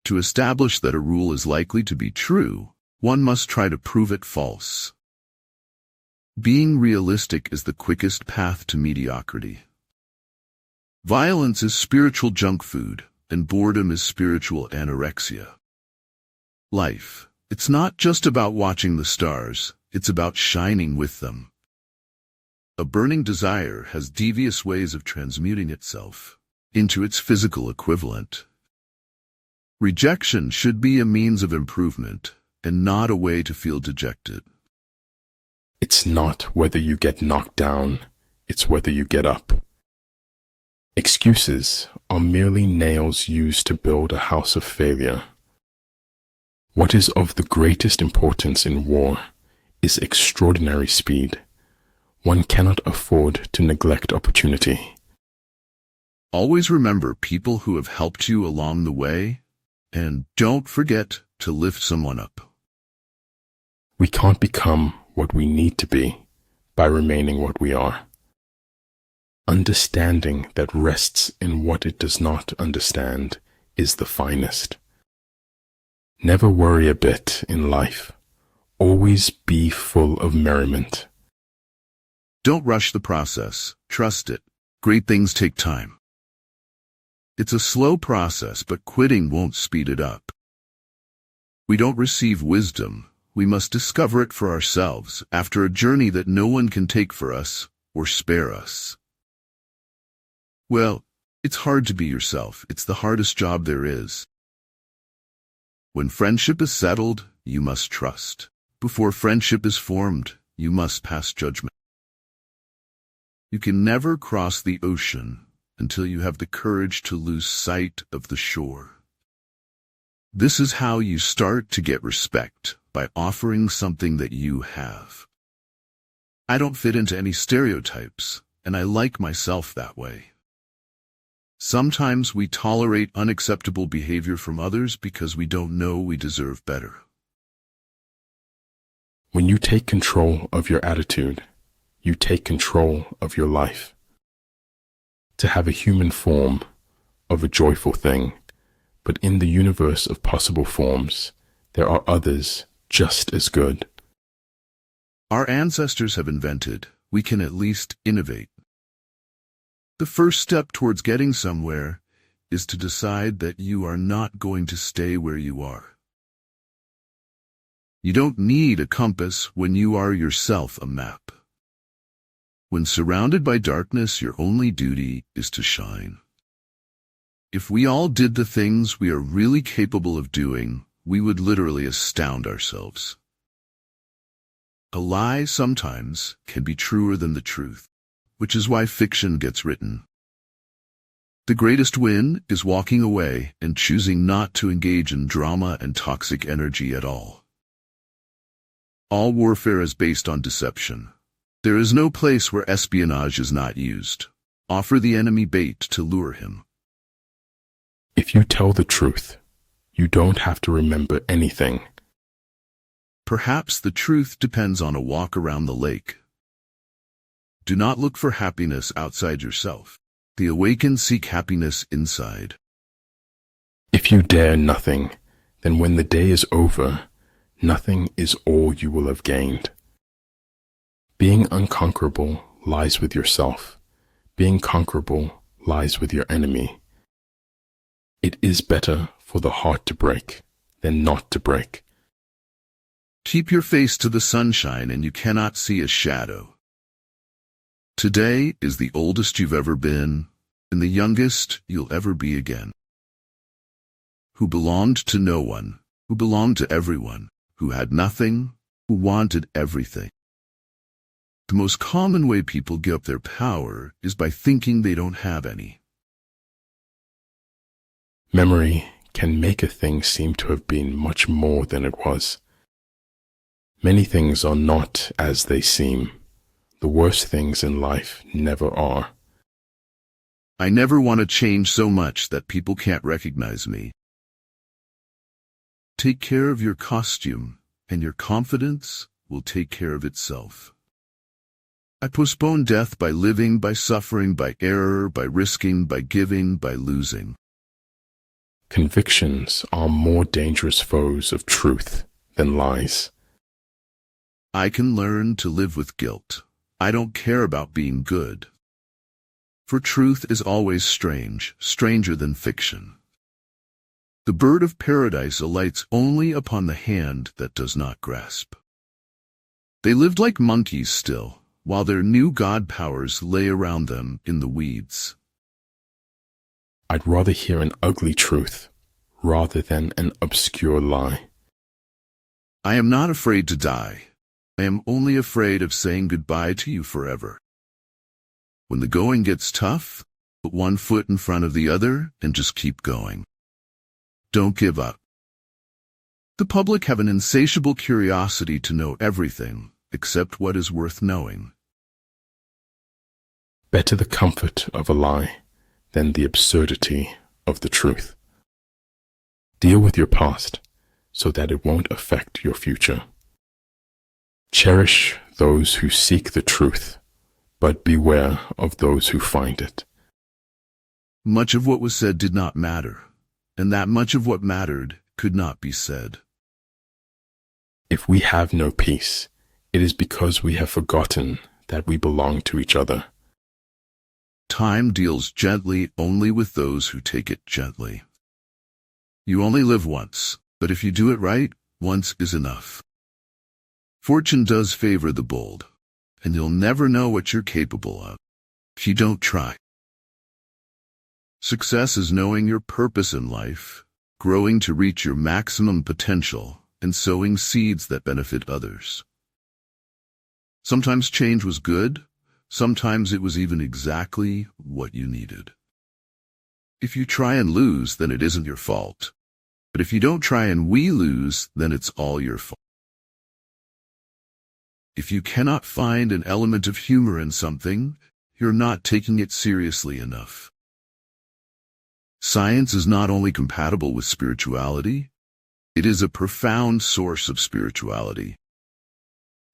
To establish that a rule is likely to be true, one must try to prove it false. Being realistic is the quickest path to mediocrity. Violence is spiritual junk food, and boredom is spiritual anorexia. Life, it's not just about watching the stars, it's about shining with them. A burning desire has devious ways of transmuting itself into its physical equivalent. Rejection should be a means of improvement, and not a way to feel dejected. It's not whether you get knocked down, it's whether you get up. Excuses are merely nails used to build a house of failure. What is of the greatest importance in war is extraordinary speed. One cannot afford to neglect opportunity. Always remember people who have helped you along the way, and don't forget to lift someone up. We can't become what we need to be by remaining what we are. Understanding that rests in what it does not understand is the finest. Never worry a bit in life. Always be full of merriment. Don't rush the process. Trust it. Great things take time. It's a slow process, but quitting won't speed it up. We don't receive wisdom. We must discover it for ourselves after a journey that no one can take for us or spare us. Well, it's hard to be yourself. It's the hardest job there is. When friendship is settled, you must trust. Before friendship is formed, you must pass judgment. You can never cross the ocean until you have the courage to lose sight of the shore. This is how you start to get respect, by offering something that you have. I don't fit into any stereotypes, and I like myself that way. Sometimes we tolerate unacceptable behavior from others because we don't know we deserve better. When you take control of your attitude, you take control of your life. To have a human form of a joyful thing, but in the universe of possible forms, there are others just as good. Our ancestors have invented, we can at least innovate. The first step towards getting somewhere is to decide that you are not going to stay where you are. You don't need a compass when you are yourself a map. When surrounded by darkness, your only duty is to shine. If we all did the things we are really capable of doing, we would literally astound ourselves. A lie sometimes can be truer than the truth, which is why fiction gets written. The greatest win is walking away and choosing not to engage in drama and toxic energy at all. All warfare is based on deception. There is no place where espionage is not used. Offer the enemy bait to lure him. If you tell the truth, you don't have to remember anything. Perhaps the truth depends on a walk around the lake. Do not look for happiness outside yourself. The awakened seek happiness inside. If you dare nothing, then when the day is over, nothing is all you will have gained. Being unconquerable lies with yourself. Being conquerable lies with your enemy. It is better for the heart to break than not to break. Keep your face to the sunshine and you cannot see a shadow. Today is the oldest you've ever been, and the youngest you'll ever be again. Who belonged to no one, who belonged to everyone, who had nothing, who wanted everything. The most common way people give up their power is by thinking they don't have any. Memory can make a thing seem to have been much more than it was. Many things are not as they seem. The worst things in life never are. I never want to change so much that people can't recognize me. Take care of your costume, and your confidence will take care of itself. I postpone death by living, by suffering, by error, by risking, by giving, by losing. Convictions are more dangerous foes of truth than lies. I can learn to live with guilt. I don't care about being good. For truth is always strange, stranger than fiction. The bird of paradise alights only upon the hand that does not grasp. They lived like monkeys still, while their new god powers lay around them in the weeds. I'd rather hear an ugly truth rather than an obscure lie. I am not afraid to die. I am only afraid of saying goodbye to you forever. When the going gets tough, put one foot in front of the other and just keep going. Don't give up. The public have an insatiable curiosity to know everything except what is worth knowing. Better the comfort of a lie than the absurdity of the truth. Deal with your past so that it won't affect your future. Cherish those who seek the truth, but beware of those who find it. Much of what was said did not matter, and that much of what mattered could not be said. If we have no peace, it is because we have forgotten that we belong to each other. Time deals gently only with those who take it gently. You only live once, but if you do it right, once is enough. Fortune does favor the bold, and you'll never know what you're capable of if you don't try. Success is knowing your purpose in life, growing to reach your maximum potential, and sowing seeds that benefit others. Sometimes change was good, sometimes it was even exactly what you needed. If you try and lose, then it isn't your fault. But if you don't try and we lose, then it's all your fault. If you cannot find an element of humor in something, you're not taking it seriously enough. Science is not only compatible with spirituality, it is a profound source of spirituality.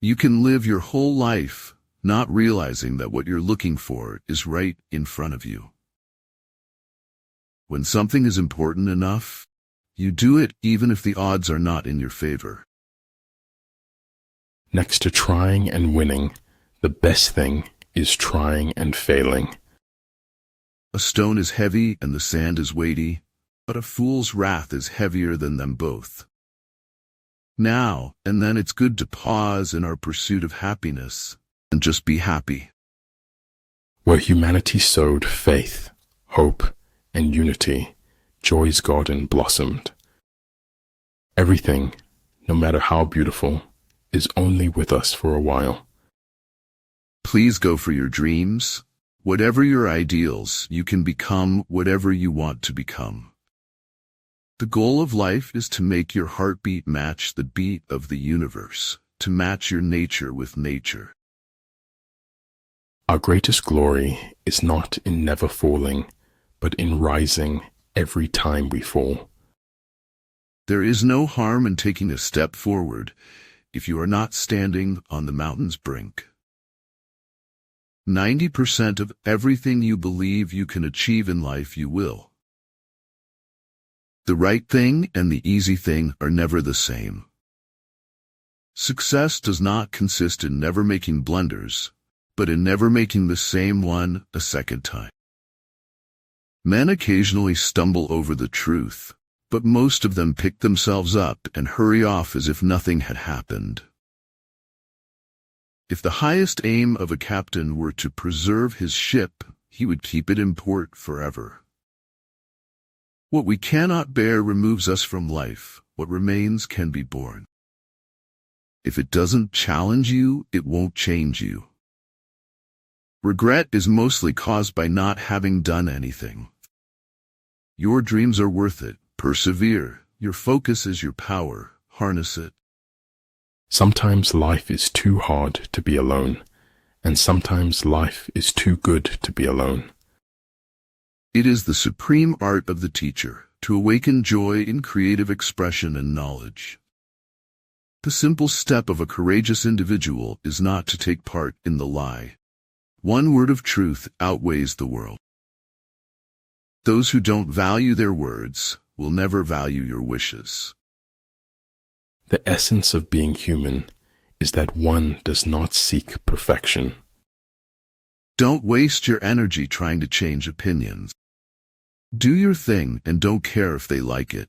You can live your whole life not realizing that what you're looking for is right in front of you. When something is important enough, you do it even if the odds are not in your favor. Next to trying and winning, the best thing is trying and failing. A stone is heavy and the sand is weighty, but a fool's wrath is heavier than them both. Now and then it's good to pause in our pursuit of happiness and just be happy. Where humanity sowed faith, hope, and unity, joy's garden blossomed. Everything, no matter how beautiful, is only with us for a while. Please go for your dreams. Whatever your ideals, you can become whatever you want to become. The goal of life is to make your heartbeat match the beat of the universe, to match your nature with nature. Our greatest glory is not in never falling, but in rising every time we fall. There is no harm in taking a step forward if you are not standing on the mountain's brink. 90% of everything you believe you can achieve in life you will. The right thing and the easy thing are never the same. Success does not consist in never making blunders, but in never making the same one a second time. Men occasionally stumble over the truth, but most of them pick themselves up and hurry off as if nothing had happened. If the highest aim of a captain were to preserve his ship, he would keep it in port forever. What we cannot bear removes us from life. What remains can be borne. If it doesn't challenge you, it won't change you. Regret is mostly caused by not having done anything. Your dreams are worth it. Persevere. Your focus is your power. Harness it. Sometimes life is too hard to be alone, and sometimes life is too good to be alone. It is the supreme art of the teacher to awaken joy in creative expression and knowledge. The simple step of a courageous individual is not to take part in the lie. One word of truth outweighs the world. Those who don't value their words will never value your wishes. The essence of being human is that one does not seek perfection. Don't waste your energy trying to change opinions. Do your thing and don't care if they like it.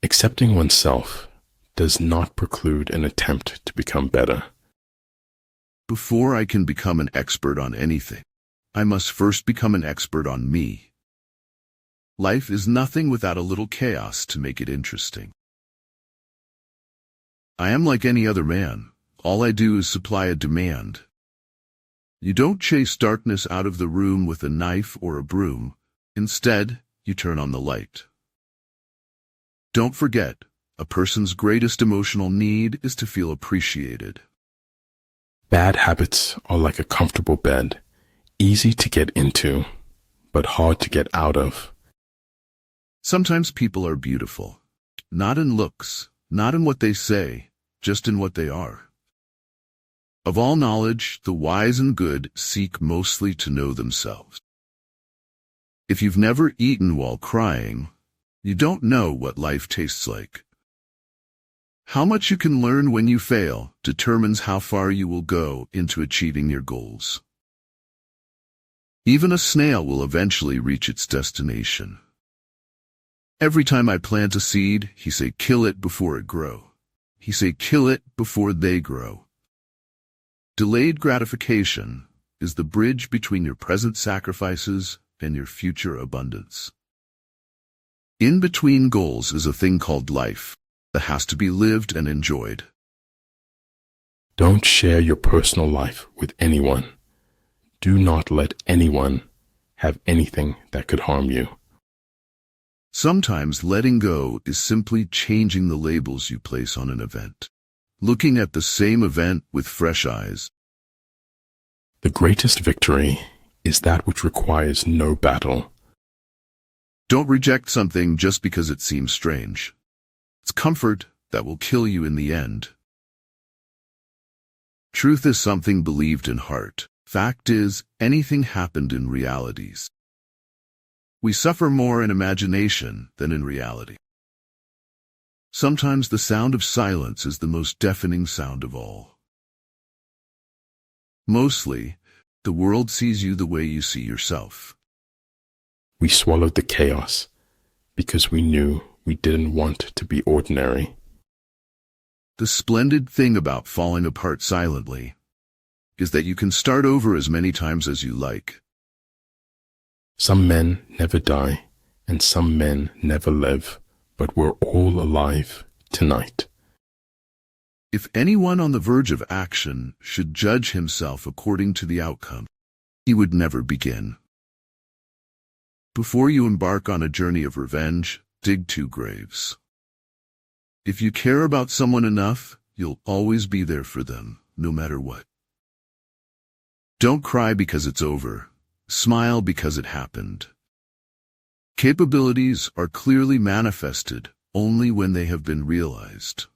Accepting oneself does not preclude an attempt to become better. Before I can become an expert on anything, I must first become an expert on me. Life is nothing without a little chaos to make it interesting. I am like any other man. All I do is supply a demand. You don't chase darkness out of the room with a knife or a broom. Instead, you turn on the light. Don't forget, a person's greatest emotional need is to feel appreciated. Bad habits are like a comfortable bed, easy to get into, but hard to get out of. Sometimes people are beautiful, not in looks, not in what they say, just in what they are. Of all knowledge, the wise and good seek mostly to know themselves. If you've never eaten while crying, you don't know what life tastes like. How much you can learn when you fail determines how far you will go into achieving your goals. Even a snail will eventually reach its destination. Every time I plant a seed, he say, kill it before it grow. He say, kill it before they grow. Delayed gratification is the bridge between your present sacrifices and your future abundance. In between goals is a thing called life that has to be lived and enjoyed. Don't share your personal life with anyone. Do not let anyone have anything that could harm you. Sometimes letting go is simply changing the labels you place on an event, looking at the same event with fresh eyes. The greatest victory is that which requires no battle. Don't reject something just because it seems strange. It's comfort that will kill you in the end. Truth is something believed in heart. Fact is, anything happened in realities. We suffer more in imagination than in reality. Sometimes the sound of silence is the most deafening sound of all. Mostly, the world sees you the way you see yourself. We swallowed the chaos because we knew we didn't want to be ordinary. The splendid thing about falling apart silently is that you can start over as many times as you like. Some men never die, and some men never live, but we're all alive tonight. If anyone on the verge of action should judge himself according to the outcome, he would never begin. Before you embark on a journey of revenge, dig 2 graves. If you care about someone enough, you'll always be there for them, no matter what. Don't cry because it's over. Smile because it happened. Capabilities are clearly manifested only when they have been realized.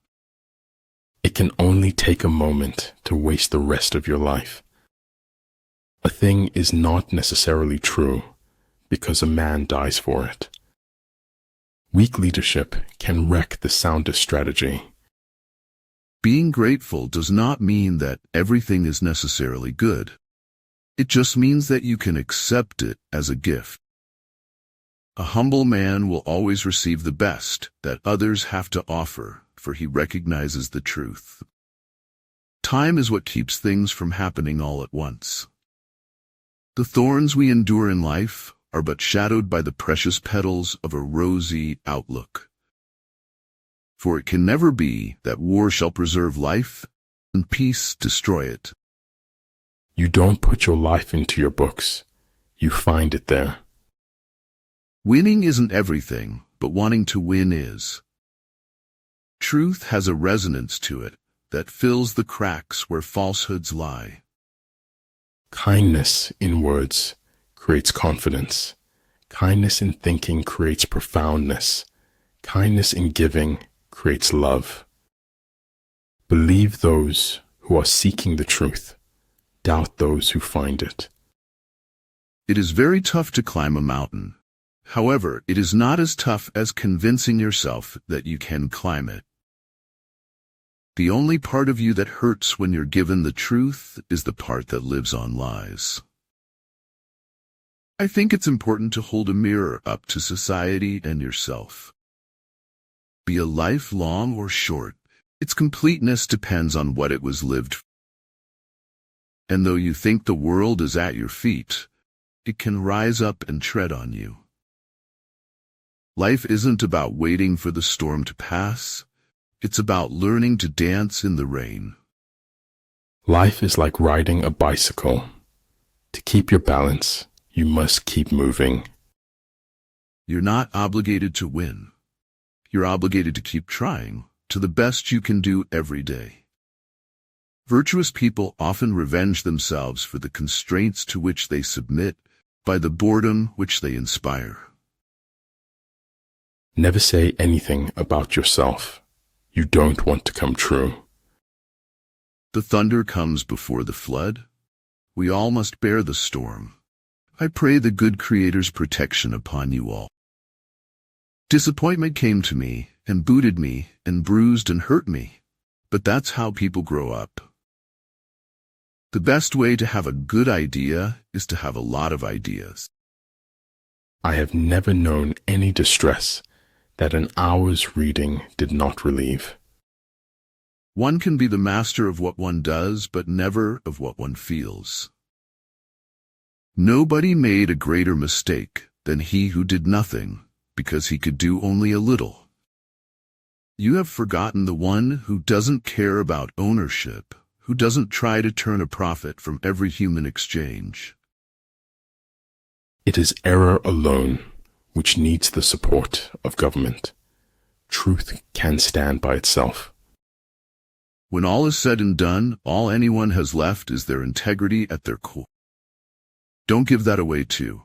It can only take a moment to waste the rest of your life. A thing is not necessarily true because a man dies for it. Weak leadership can wreck the soundest strategy. Being grateful does not mean that everything is necessarily good. It just means that you can accept it as a gift. A humble man will always receive the best that others have to offer, for he recognizes the truth. Time is what keeps things from happening all at once. The thorns we endure in life are but shadowed by the precious petals of a rosy outlook. For it can never be that war shall preserve life and peace destroy it. You don't put your life into your books. You find it there. Winning isn't everything, but wanting to win is. Truth has a resonance to it that fills the cracks where falsehoods lie. Kindness in words creates confidence. Kindness in thinking creates profoundness. Kindness in giving creates love. Believe those who are seeking the truth. Doubt those who find it. It is very tough to climb a mountain. However, it is not as tough as convincing yourself that you can climb it. The only part of you that hurts when you're given the truth is the part that lives on lies. I think it's important to hold a mirror up to society and yourself. Be a life long or short, its completeness depends on what it was lived. And though you think the world is at your feet, it can rise up and tread on you. Life isn't about waiting for the storm to pass. It's about learning to dance in the rain. Life is like riding a bicycle. To keep your balance, you must keep moving. You're not obligated to win. You're obligated to keep trying to the best you can do every day. Virtuous people often revenge themselves for the constraints to which they submit by the boredom which they inspire. Never say anything about yourself you don't want to come true. The thunder comes before the flood. We all must bear the storm. I pray the good Creator's protection upon you all. Disappointment came to me and booted me and bruised and hurt me, but that's how people grow up. The best way to have a good idea is to have a lot of ideas. I have never known any distress that an hour's reading did not relieve. One can be the master of what one does, but never of what one feels. Nobody made a greater mistake than he who did nothing, because he could do only a little. You have forgotten the one who doesn't care about ownership, who doesn't try to turn a profit from every human exchange. It is error alone which needs the support of government. Truth can stand by itself. When all is said and done, all anyone has left is their integrity at their core. Don't give that away too.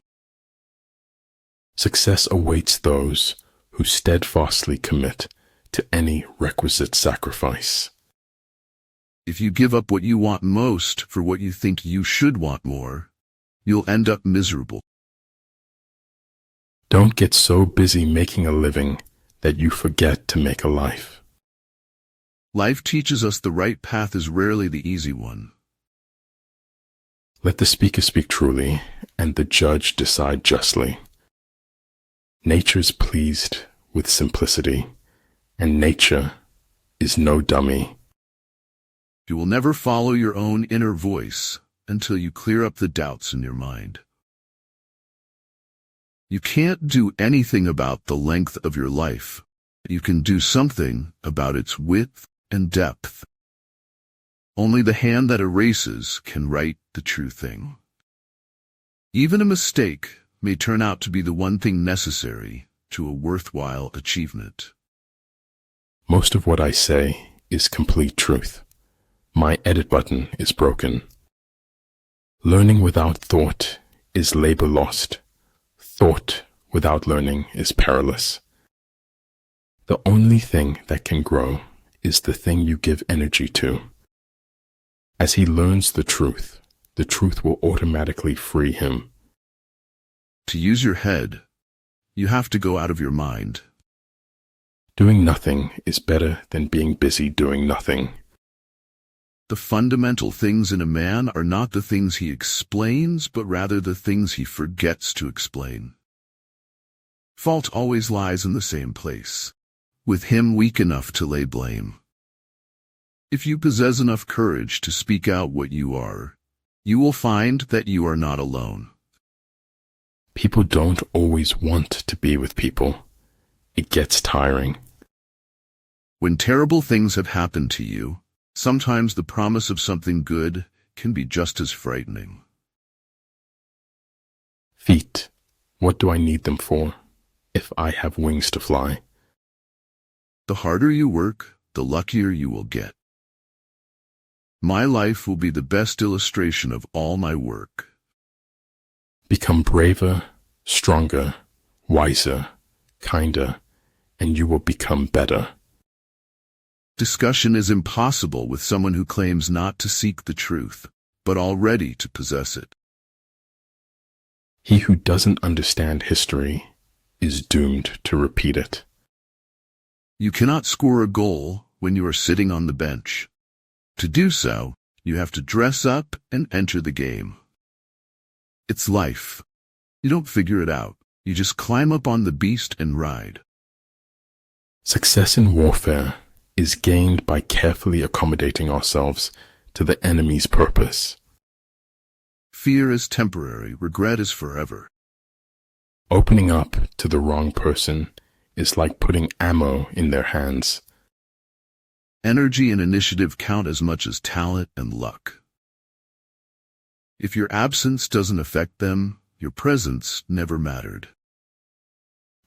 Success awaits those who steadfastly commit to any requisite sacrifice. If you give up what you want most for what you think you should want more, you'll end up miserable. Don't get so busy making a living that you forget to make a life. Life teaches us the right path is rarely the easy one. Let the speaker speak truly, and the judge decide justly. Nature's pleased with simplicity, and nature is no dummy. You will never follow your own inner voice until you clear up the doubts in your mind. You can't do anything about the length of your life. You can do something about its width and depth. Only the hand that erases can write the true thing. Even a mistake may turn out to be the one thing necessary to a worthwhile achievement. Most of what I say is complete truth. My edit button is broken. Learning without thought is labor lost. Thought without learning is perilous. The only thing that can grow is the thing you give energy to. As he learns the truth will automatically free him. To use your head, you have to go out of your mind. Doing nothing is better than being busy doing nothing. The fundamental things in a man are not the things he explains, but rather the things he forgets to explain. Fault always lies in the same place, with him weak enough to lay blame. If you possess enough courage to speak out what you are, you will find that you are not alone. People don't always want to be with people. It gets tiring. When terrible things have happened to you, sometimes the promise of something good can be just as frightening. Feet, what do I need them for if I have wings to fly? The harder you work, the luckier you will get. My life will be the best illustration of all my work. Become braver, stronger, wiser, kinder, and you will become better. Discussion is impossible with someone who claims not to seek the truth, but already to possess it. He who doesn't understand history is doomed to repeat it. You cannot score a goal when you are sitting on the bench. To do so, you have to dress up and enter the game. It's life. You don't figure it out. You just climb up on the beast and ride. Success in warfare is gained by carefully accommodating ourselves to the enemy's purpose. Fear is temporary, regret is forever. Opening up to the wrong person is like putting ammo in their hands. Energy and initiative count as much as talent and luck. If your absence doesn't affect them, your presence never mattered.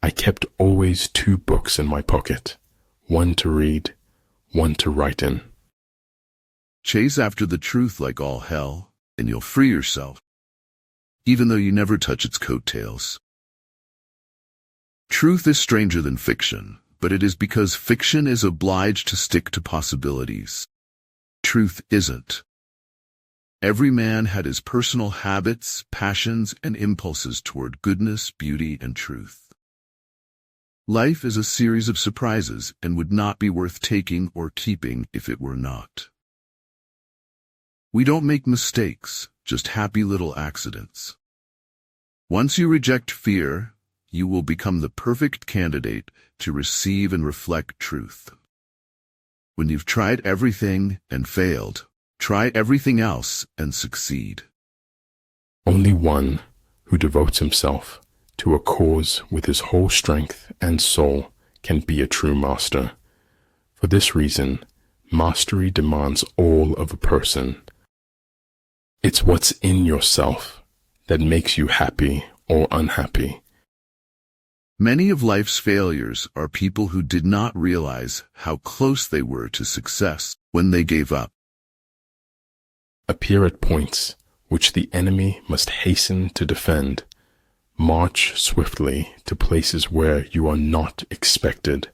I kept always 2 books in my pocket, one to read, one to write in. Chase after the truth like all hell, and you'll free yourself, even though you never touch its coattails. Truth is stranger than fiction, but it is because fiction is obliged to stick to possibilities. Truth isn't. Every man had his personal habits, passions, and impulses toward goodness, beauty, and truth. Life is a series of surprises and would not be worth taking or keeping if it were not. We don't make mistakes, just happy little accidents. Once you reject fear, you will become the perfect candidate to receive and reflect truth. When you've tried everything and failed, try everything else and succeed. Only one who devotes himself to a cause with his whole strength and soul can be a true master. For this reason, mastery demands all of a person. It's what's in yourself that makes you happy or unhappy. Many of life's failures are people who did not realize how close they were to success when they gave up. Appear at points which the enemy must hasten to defend. March swiftly to places where you are not expected.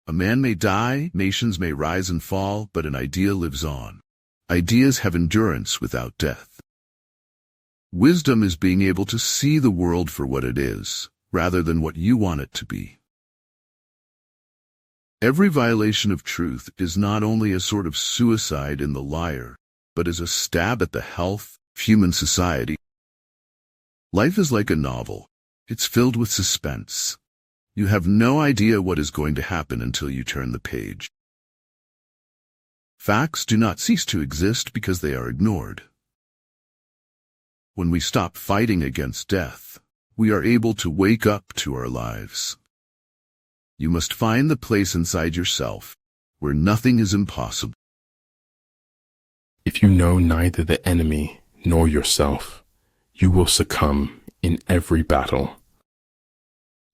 A man may die, nations may rise and fall, but an idea lives on. Ideas have endurance without death. Wisdom is being able to see the world for what it is, rather than what you want it to be. Every violation of truth is not only a sort of suicide in the liar, but is a stab at the health of human society. Life is like a novel. It's filled with suspense. You have no idea what is going to happen until you turn the page. Facts do not cease to exist because they are ignored. When we stop fighting against death, we are able to wake up to our lives. You must find the place inside yourself where nothing is impossible. If you know neither the enemy nor yourself, you will succumb in every battle.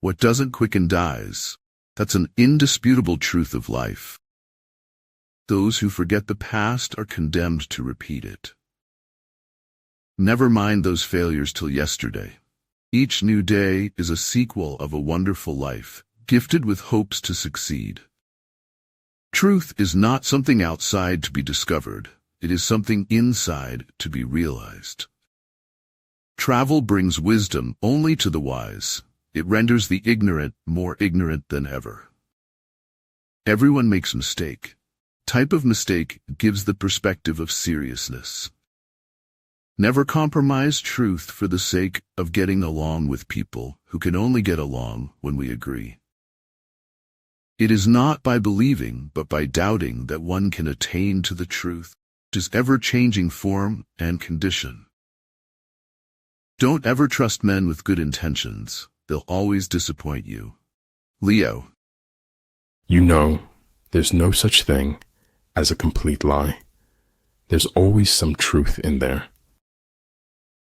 What doesn't quicken dies. That's an indisputable truth of life. Those who forget the past are condemned to repeat it. Never mind those failures till yesterday. Each new day is a sequel of a wonderful life, gifted with hopes to succeed. Truth is not something outside to be discovered. It is something inside to be realized. Travel brings wisdom only to the wise. It renders the ignorant more ignorant than ever. Everyone makes a mistake. Type of mistake gives the perspective of seriousness. Never compromise truth for the sake of getting along with people who can only get along when we agree. It is not by believing but by doubting that one can attain to the truth, which is ever-changing form and condition. Don't ever trust men with good intentions. They'll always disappoint you. Leo. You know, there's no such thing as a complete lie. There's always some truth in there.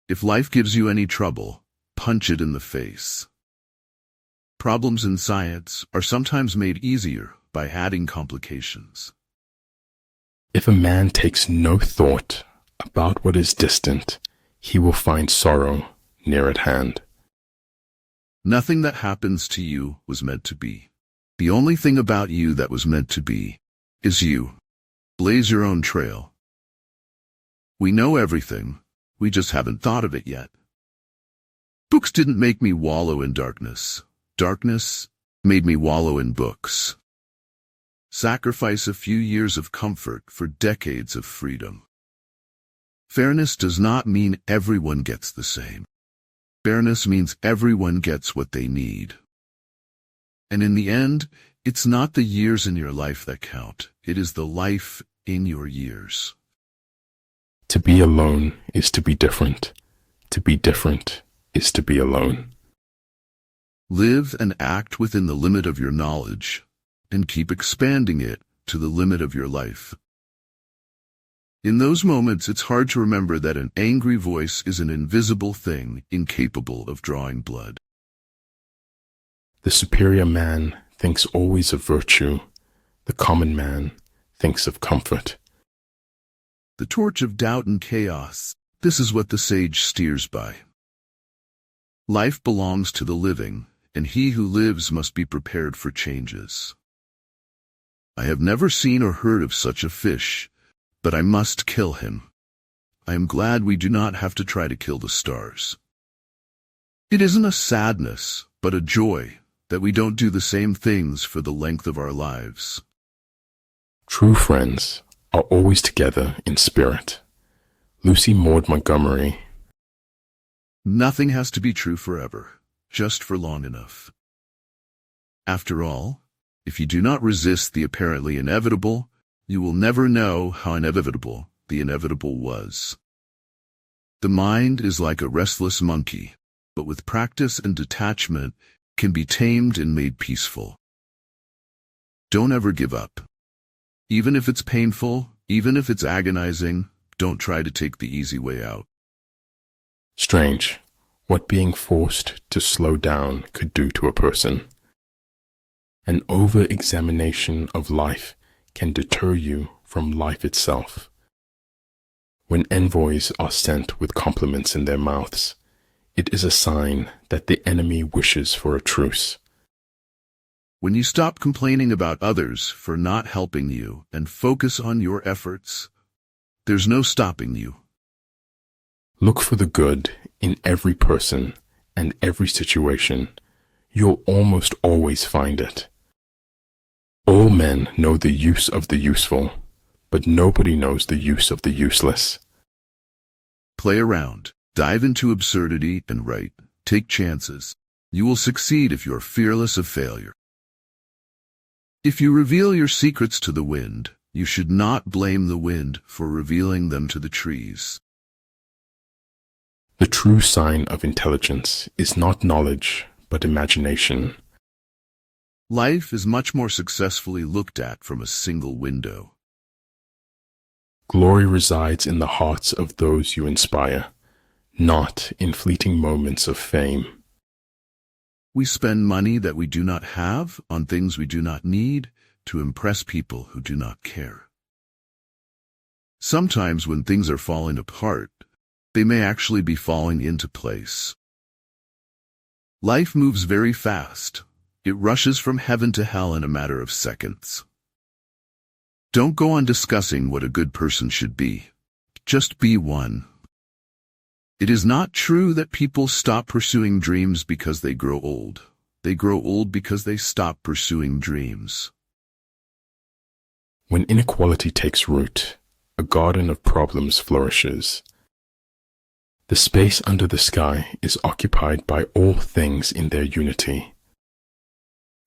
If life gives you any trouble, punch it in the face. Problems in science are sometimes made easier by adding complications. If a man takes no thought about what is distant, he will find sorrow near at hand. Nothing that happens to you was meant to be. The only thing about you that was meant to be is you. Blaze your own trail. We know everything. We just haven't thought of it yet. Books didn't make me wallow in darkness. Darkness made me wallow in books. Sacrifice a few years of comfort for decades of freedom. Fairness does not mean everyone gets the same. Fairness means everyone gets what they need. And in the end, it's not the years in your life that count. It is the life in your years. To be alone is to be different. To be different is to be alone. Live and act within the limit of your knowledge, and keep expanding it to the limit of your life. In those moments, it's hard to remember that an angry voice is an invisible thing incapable of drawing blood. The superior man thinks always of virtue. The common man thinks of comfort. The torch of doubt and chaos, this is what the sage steers by. Life belongs to the living, and he who lives must be prepared for changes. I have never seen or heard of such a fish, but I must kill him. I am glad we do not have to try to kill the stars. It isn't a sadness, but a joy, that we don't do the same things for the length of our lives. True friends are always together in spirit. Lucy Maud Montgomery. Nothing has to be true forever, just for long enough. After all, if you do not resist the apparently inevitable, you will never know how inevitable the inevitable was. The mind is like a restless monkey, but with practice and detachment can be tamed and made peaceful. Don't ever give up. Even if it's painful, even if it's agonizing, don't try to take the easy way out. Strange what being forced to slow down could do to a person. An over-examination of life can deter you from life itself. When envoys are sent with compliments in their mouths, it is a sign that the enemy wishes for a truce. When you stop complaining about others for not helping you and focus on your efforts, there's no stopping you. Look for the good in every person and every situation. You'll almost always find it. All men know the use of the useful, but nobody knows the use of the useless. Play around, dive into absurdity and write, take chances. You will succeed if you're fearless of failure. If you reveal your secrets to the wind, you should not blame the wind for revealing them to the trees. The true sign of intelligence is not knowledge, but imagination. Life is much more successfully looked at from a single window. Glory resides in the hearts of those you inspire, not in fleeting moments of fame. We spend money that we do not have on things we do not need to impress people who do not care. Sometimes when things are falling apart, they may actually be falling into place. Life moves very fast. It rushes from heaven to hell in a matter of seconds. Don't go on discussing what a good person should be. Just be one. It is not true that people stop pursuing dreams because they grow old. They grow old because they stop pursuing dreams. When inequality takes root, a garden of problems flourishes. The space under the sky is occupied by all things in their unity.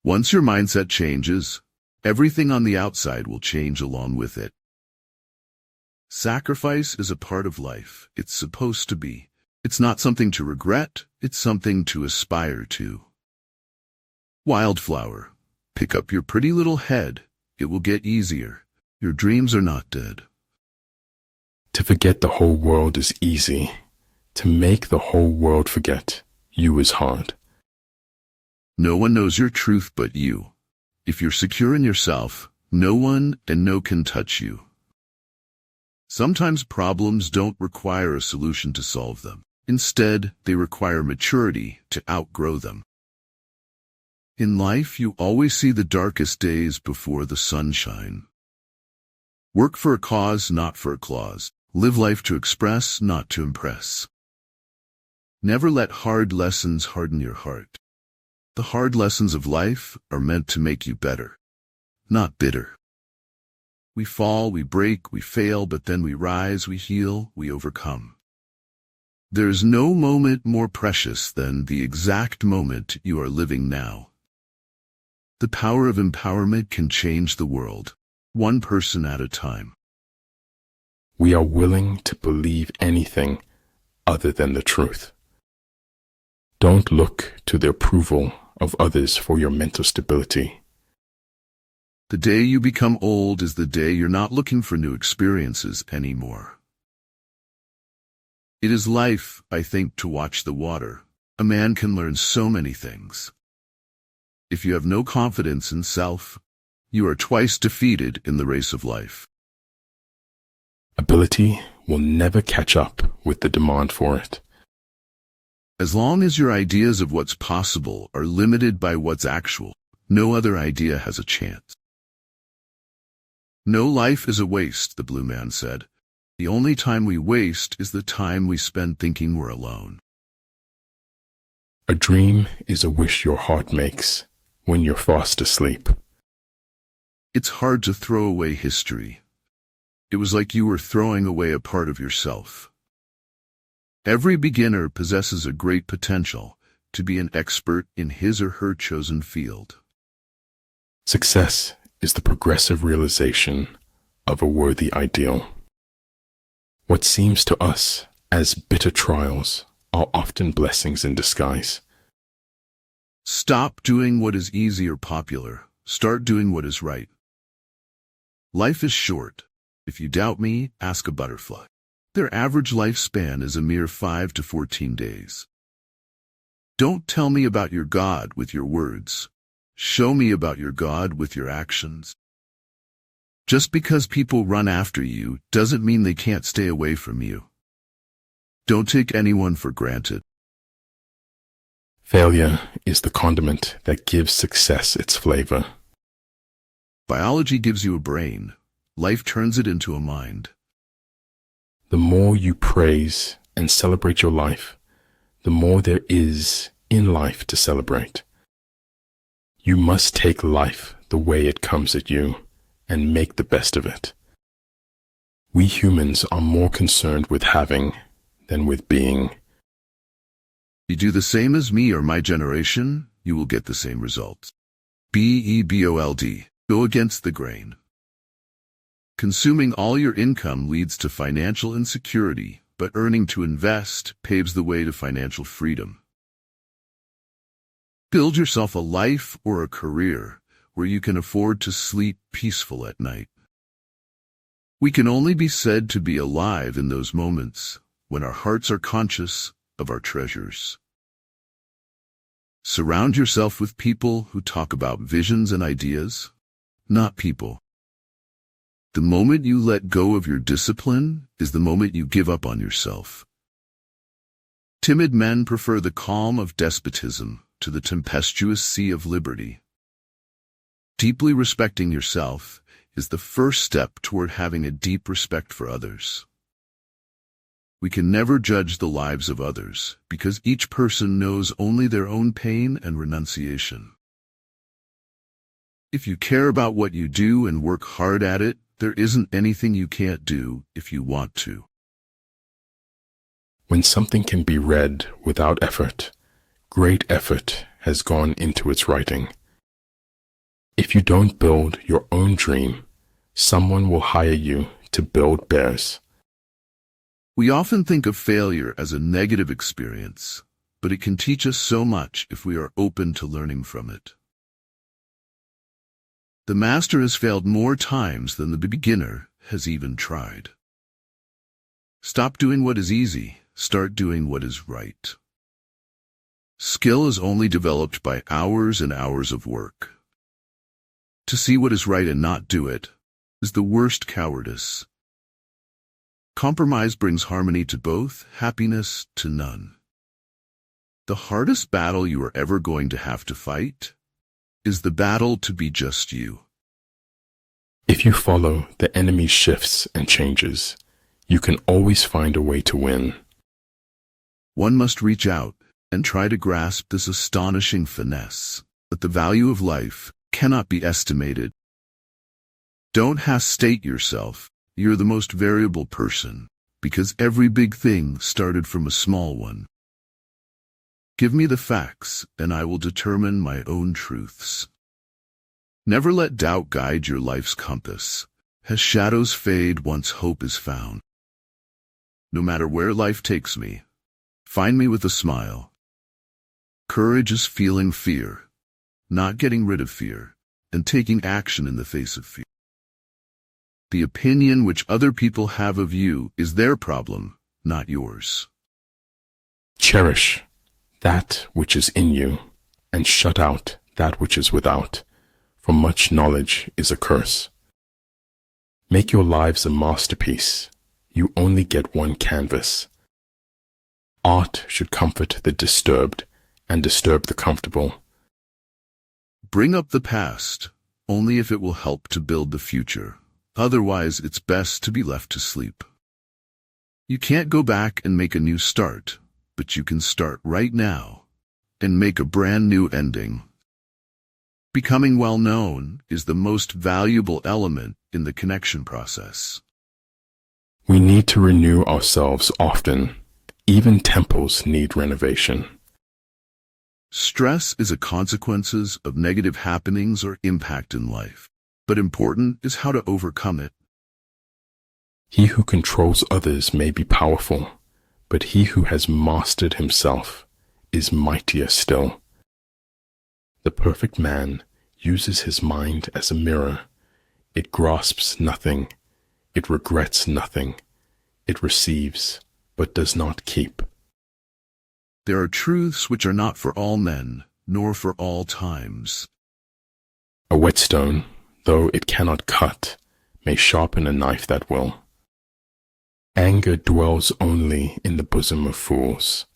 Once your mindset changes, everything on the outside will change along with it. Sacrifice is a part of life. It's supposed to be. It's not something to regret. It's something to aspire to. Wildflower, pick up your pretty little head. It will get easier. Your dreams are not dead. To forget the whole world is easy. To make the whole world forget you is hard. No one knows your truth but you. If you're secure in yourself, no one and no can touch you. Sometimes problems don't require a solution to solve them. Instead, they require maturity to outgrow them. In life, you always see the darkest days before the sunshine. Work for a cause, not for a clause. Live life to express, not to impress. Never let hard lessons harden your heart. The hard lessons of life are meant to make you better, not bitter. We fall, we break, we fail, but then we rise, we heal, we overcome. There is no moment more precious than the exact moment you are living now. The power of empowerment can change the world, one person at a time. We are willing to believe anything other than the truth. Don't look to the approval of others for your mental stability. The day you become old is the day you're not looking for new experiences anymore. It is life, I think, to watch the water. A man can learn so many things. If you have no confidence in self, you are twice defeated in the race of life. Ability will never catch up with the demand for it. As long as your ideas of what's possible are limited by what's actual, no other idea has a chance. No life is a waste, the blue man said. The only time we waste is the time we spend thinking we're alone. A dream is a wish your heart makes when you're fast asleep. It's hard to throw away history. It was like you were throwing away a part of yourself. Every beginner possesses a great potential to be an expert in his or her chosen field. Success is the progressive realization of a worthy ideal. What seems to us as bitter trials are often blessings in disguise. Stop doing what is easy or popular. Start doing what is right. Life is short. If you doubt me, ask a butterfly. Their average lifespan is a mere 5 to 14 days. Don't tell me about your God with your words. Show me about your God with your actions. Just because people run after you doesn't mean they can't stay away from you. Don't take anyone for granted. Failure is the condiment that gives success its flavor. Biology gives you a brain. Life turns it into a mind. The more you praise and celebrate your life, the more there is in life to celebrate. You must take life the way it comes at you and make the best of it. We humans are more concerned with having than with being. You do the same as me or my generation, you will get the same results. BEBOLD. Go against the grain. Consuming all your income leads to financial insecurity, but earning to invest paves the way to financial freedom. Build yourself a life or a career where you can afford to sleep peaceful at night. We can only be said to be alive in those moments when our hearts are conscious of our treasures. Surround yourself with people who talk about visions and ideas, not people. The moment you let go of your discipline is the moment you give up on yourself. Timid men prefer the calm of despotism to the tempestuous sea of liberty. Deeply respecting yourself is the first step toward having a deep respect for others. We can never judge the lives of others because each person knows only their own pain and renunciation. If you care about what you do and work hard at it, there isn't anything you can't do if you want to. When something can be read without effort, great effort has gone into its writing. If you don't build your own dream, someone will hire you to build theirs. We often think of failure as a negative experience, but it can teach us so much if we are open to learning from it. The master has failed more times than the beginner has even tried. Stop doing what is easy, start doing what is right. Skill is only developed by hours and hours of work. To see what is right and not do it is the worst cowardice. Compromise brings harmony to both, happiness to none. The hardest battle you are ever going to have to fight is the battle to be just you. If you follow the enemy's shifts and changes, you can always find a way to win. One must reach out and try to grasp this astonishing finesse, that the value of life cannot be estimated. Don't half-state yourself. You're the most variable person, because every big thing started from a small one. Give me the facts, and I will determine my own truths. Never let doubt guide your life's compass, as shadows fade once hope is found. No matter where life takes me, find me with a smile. Courage is feeling fear, not getting rid of fear, and taking action in the face of fear. The opinion which other people have of you is their problem, not yours. Cherish that which is in you, and shut out that which is without, for much knowledge is a curse. Make your lives a masterpiece. You only get one canvas. Art should comfort the disturbed and disturb the comfortable. Bring up the past, only if it will help to build the future. Otherwise, it's best to be left to sleep. You can't go back and make a new start, but you can start right now and make a brand new ending. Becoming well-known is the most valuable element in the connection process. We need to renew ourselves often. Even temples need renovation. Stress is a consequence of negative happenings or impact in life, but important is how to overcome it. He who controls others may be powerful, but he who has mastered himself is mightier still. The perfect man uses his mind as a mirror. It grasps nothing. It regrets nothing. It receives, but does not keep. There are truths which are not for all men, nor for all times. A whetstone, though it cannot cut, may sharpen a knife that will. Anger dwells only in the bosom of fools.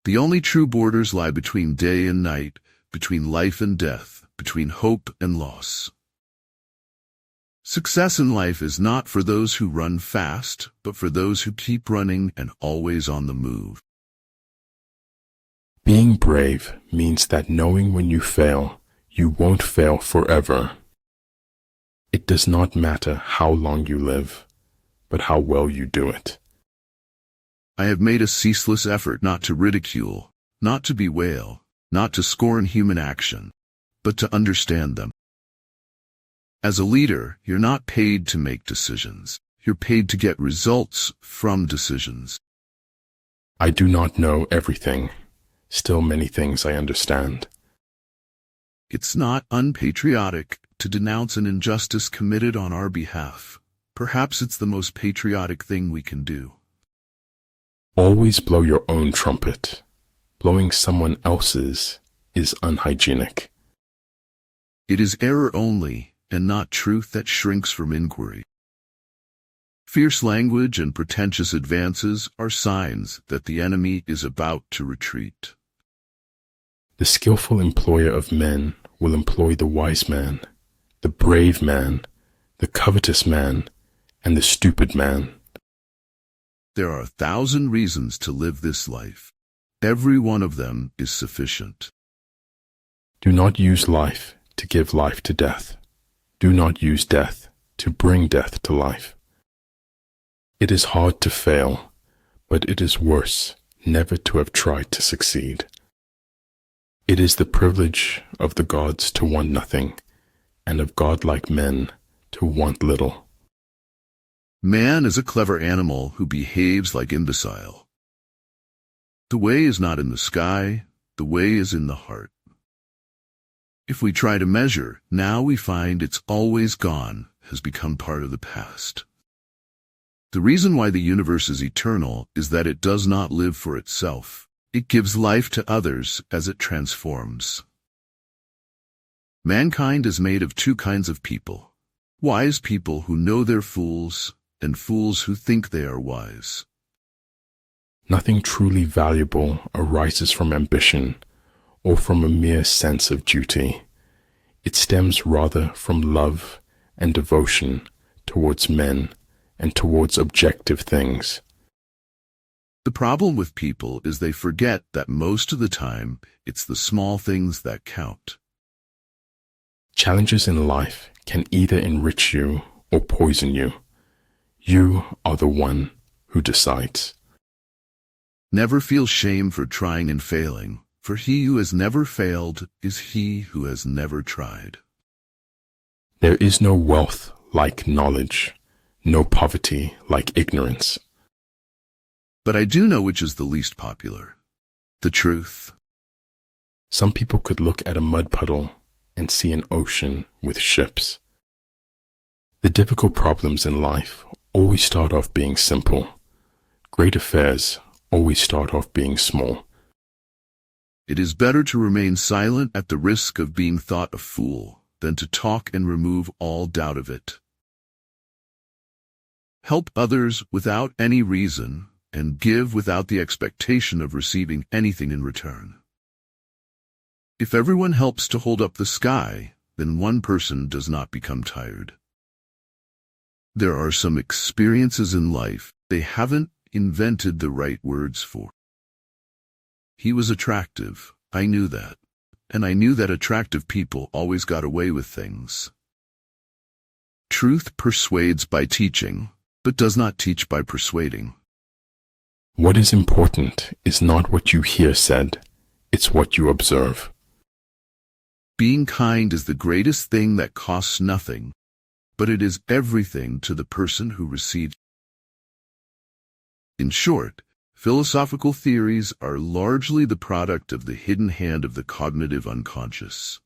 The only true borders lie between day and night, between life and death, between hope and loss. Success in life is not for those who run fast, but for those who keep running and always on the move. Being brave means that knowing when you fail, you won't fail forever. It does not matter how long you live, but how well you do it. I have made a ceaseless effort not to ridicule, not to bewail, not to scorn human action, but to understand them. As a leader, you're not paid to make decisions. You're paid to get results from decisions. I do not know everything. Still many things I understand. It's not unpatriotic to denounce an injustice committed on our behalf. Perhaps it's the most patriotic thing we can do. Always blow your own trumpet. Blowing someone else's is unhygienic. It is error only, and not truth, that shrinks from inquiry. Fierce language and pretentious advances are signs that the enemy is about to retreat. The skillful employer of men will employ the wise man, the brave man, the covetous man, and the stupid man. There are 1,000 reasons to live this life. Every one of them is sufficient. Do not use life to give life to death. Do not use death to bring death to life. It is hard to fail, but it is worse never to have tried to succeed. It is the privilege of the gods to want nothing, and of godlike men to want little. Man is a clever animal who behaves like imbecile. The way is not in the sky, the way is in the heart. If we try to measure, now we find it's always gone, has become part of the past. The reason why the universe is eternal is that it does not live for itself. It gives life to others as it transforms. Mankind is made of two kinds of people: wise people who know they're fools, and fools who think they are wise. Nothing truly valuable arises from ambition or from a mere sense of duty. It stems rather from love and devotion towards men and towards objective things. The problem with people is they forget that most of the time, it's the small things that count. Challenges in life can either enrich you or poison you. You are the one who decides. Never feel shame for trying and failing, for he who has never failed is he who has never tried. There is no wealth like knowledge, no poverty like ignorance. But I do know which is the least popular. The truth. Some people could look at a mud puddle and see an ocean with ships. The difficult problems in life always start off being simple. Great affairs always start off being small. It is better to remain silent at the risk of being thought a fool than to talk and remove all doubt of it. Help others without any reason and give without the expectation of receiving anything in return. If everyone helps to hold up the sky, then one person does not become tired. There are some experiences in life they haven't invented the right words for. He was attractive, I knew that, and I knew that attractive people always got away with things. Truth persuades by teaching, but does not teach by persuading. What is important is not what you hear said, it's what you observe. Being kind is the greatest thing that costs nothing, but it is everything to the person who receives. In short, philosophical theories are largely the product of the hidden hand of the cognitive unconscious.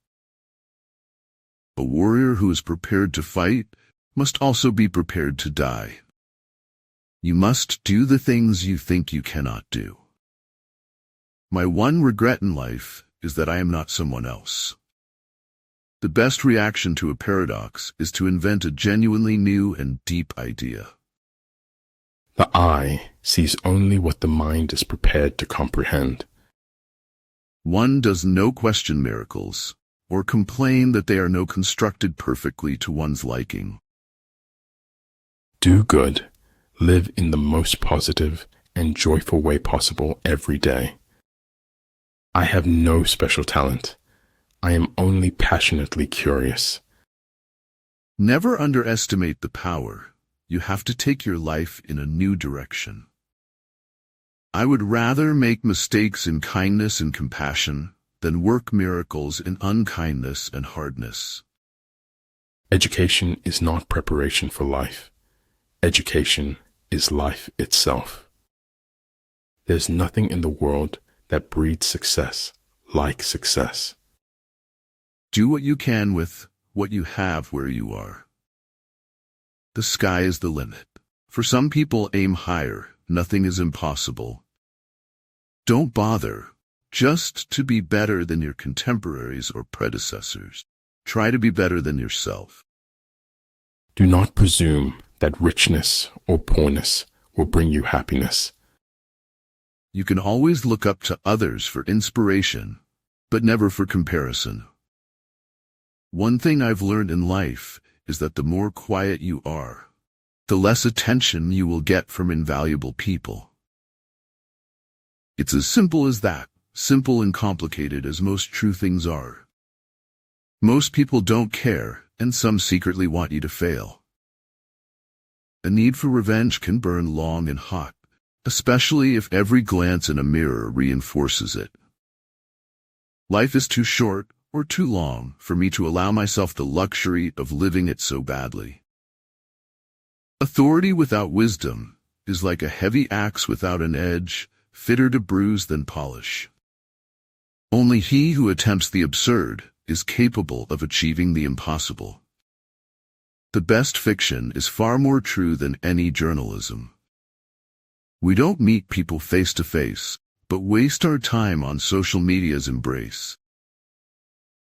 A warrior who is prepared to fight must also be prepared to die. You must do the things you think you cannot do. My one regret in life is that I am not someone else. The best reaction to a paradox is to invent a genuinely new and deep idea. The eye sees only what the mind is prepared to comprehend. One does no question miracles, or complain that they are no constructed perfectly to one's liking. Do good, live in the most positive and joyful way possible every day. I have no special talent. I am only passionately curious. Never underestimate the power. You have to take your life in a new direction. I would rather make mistakes in kindness and compassion than work miracles in unkindness and hardness. Education is not preparation for life. Education is life itself. There's nothing in the world that breeds success like success. Do what you can with what you have where you are. The sky is the limit. For some people, aim higher. Nothing is impossible. Don't bother just to be better than your contemporaries or predecessors. Try to be better than yourself. Do not presume that richness or poorness will bring you happiness. You can always look up to others for inspiration, but never for comparison. One thing I've learned in life is that the more quiet you are, the less attention you will get from invaluable people. It's as simple as that, simple and complicated as most true things are. Most people don't care, and some secretly want you to fail. A need for revenge can burn long and hot, especially if every glance in a mirror reinforces it. Life is too short or too long for me to allow myself the luxury of living it so badly. Authority without wisdom is like a heavy axe without an edge, fitter to bruise than polish. Only he who attempts the absurd is capable of achieving the impossible. The best fiction is far more true than any journalism. We don't meet people face to face, but waste our time on social media's embrace.